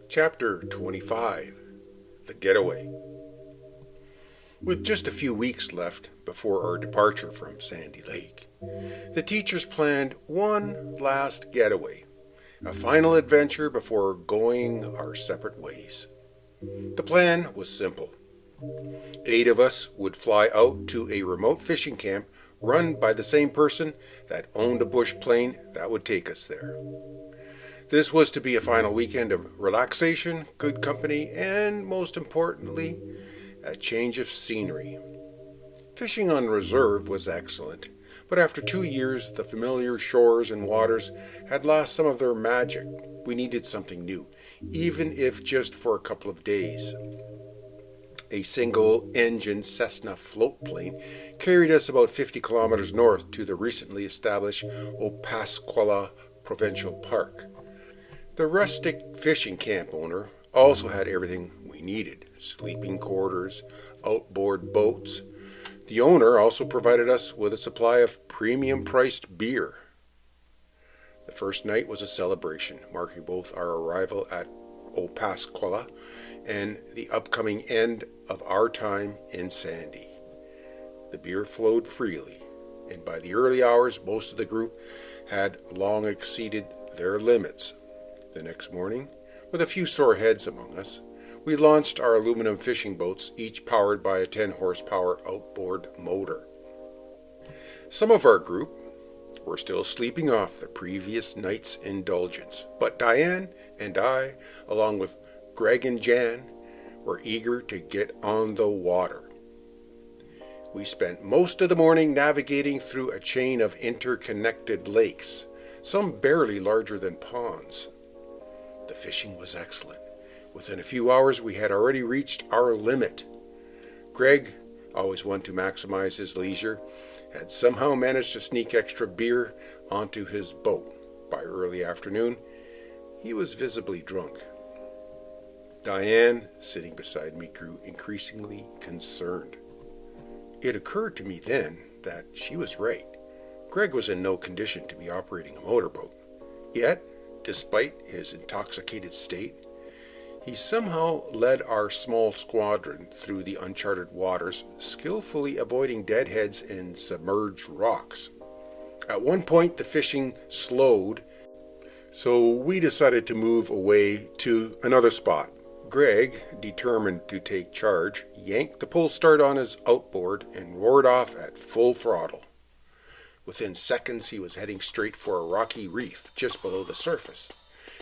Chapter 25 The Getaway. With just a few weeks left before our departure from Sandy Lake, the teachers planned one last getaway, a final adventure before going our separate ways. The plan was simple. 8 of us would fly out to a remote fishing camp run by the same person that owned a bush plane that would take us there. This was to be a final weekend of relaxation, good company, and most importantly, a change of scenery. Fishing on reserve was excellent, but after 2 years, the familiar shores and waters had lost some of their magic. We needed something new, even if just for a couple of days. A single-engine Cessna float plane carried us about 50 kilometers north to the recently established Opaskwaلا Provincial Park. The rustic fishing camp owner also had everything we needed: sleeping quarters, outboard boats. The owner also provided us with a supply of premium-priced beer. The first night was a celebration, marking both our arrival at Opaskwaلا and the upcoming end of our time in Sandy. The beer flowed freely, and by the early hours, most of the group had long exceeded their limits. The next morning, with a few sore heads among us, we launched our aluminum fishing boats, each powered by a 10-horsepower outboard motor. Some of our group were still sleeping off the previous night's indulgence, but Diane and I, along with Greg and Jan, were eager to get on the water. We spent most of the morning navigating through a chain of interconnected lakes, some barely larger than ponds. The fishing was excellent. Within a few hours, we had already reached our limit. Greg, always one to maximize his leisure, had somehow managed to sneak extra beer onto his boat. By early afternoon, he was visibly drunk. Diane, sitting beside me, grew increasingly concerned. It occurred to me then that she was right. Greg was in no condition to be operating a motorboat. Yet, despite his intoxicated state, he somehow led our small squadron through the uncharted waters, skillfully avoiding deadheads and submerged rocks. At one point, the fishing slowed, so we decided to move away to another spot. Greg, determined to take charge, yanked the pull start on his outboard and roared off at full throttle. Within seconds, he was heading straight for a rocky reef just below the surface.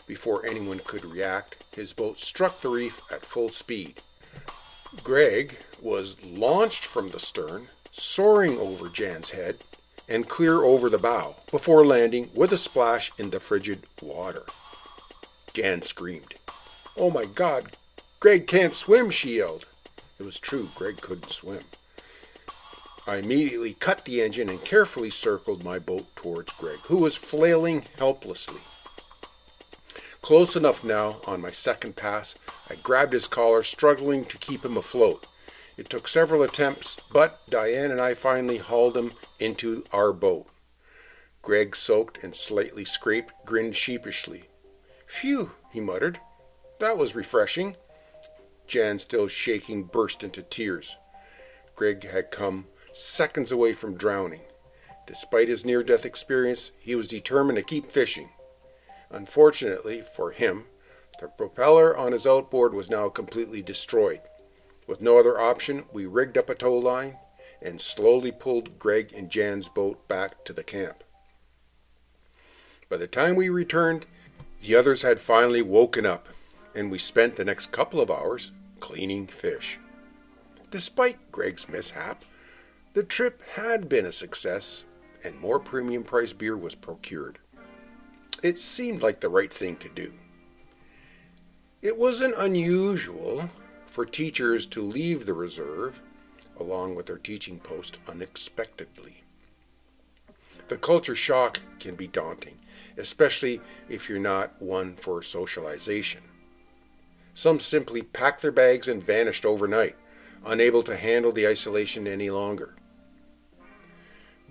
Before anyone could react, his boat struck the reef at full speed. Greg was launched from the stern, soaring over Jan's head and clear over the bow, before landing with a splash in the frigid water. Jan screamed. "Oh my God, Greg can't swim," she yelled. It was true, Greg couldn't swim. I immediately cut the engine and carefully circled my boat towards Greg, who was flailing helplessly. Close enough now, on my second pass, I grabbed his collar, struggling to keep him afloat. It took several attempts, but Diane and I finally hauled him into our boat. Greg, soaked and slightly scraped, grinned sheepishly. "Phew," he muttered. "That was refreshing." Jan, still shaking, burst into tears. Greg had come seconds away from drowning. Despite his near-death experience, he was determined to keep fishing. Unfortunately for him, the propeller on his outboard was now completely destroyed. With no other option, we rigged up a tow line and slowly pulled Greg and Jan's boat back to the camp. By the time we returned, the others had finally woken up, and we spent the next couple of hours cleaning fish. Despite Greg's mishap, the trip had been a success, and more premium-priced beer was procured. It seemed like the right thing to do. It wasn't unusual for teachers to leave the reserve, along with their teaching post, unexpectedly. The culture shock can be daunting, especially if you're not one for socialization. Some simply packed their bags and vanished overnight, unable to handle the isolation any longer.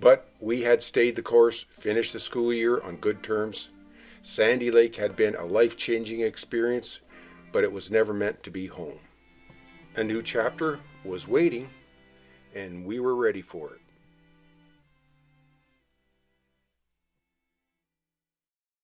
But we had stayed the course, finished the school year on good terms, Sandy Lake had been a life-changing experience, but it was never meant to be home. A new chapter was waiting, and we were ready for it.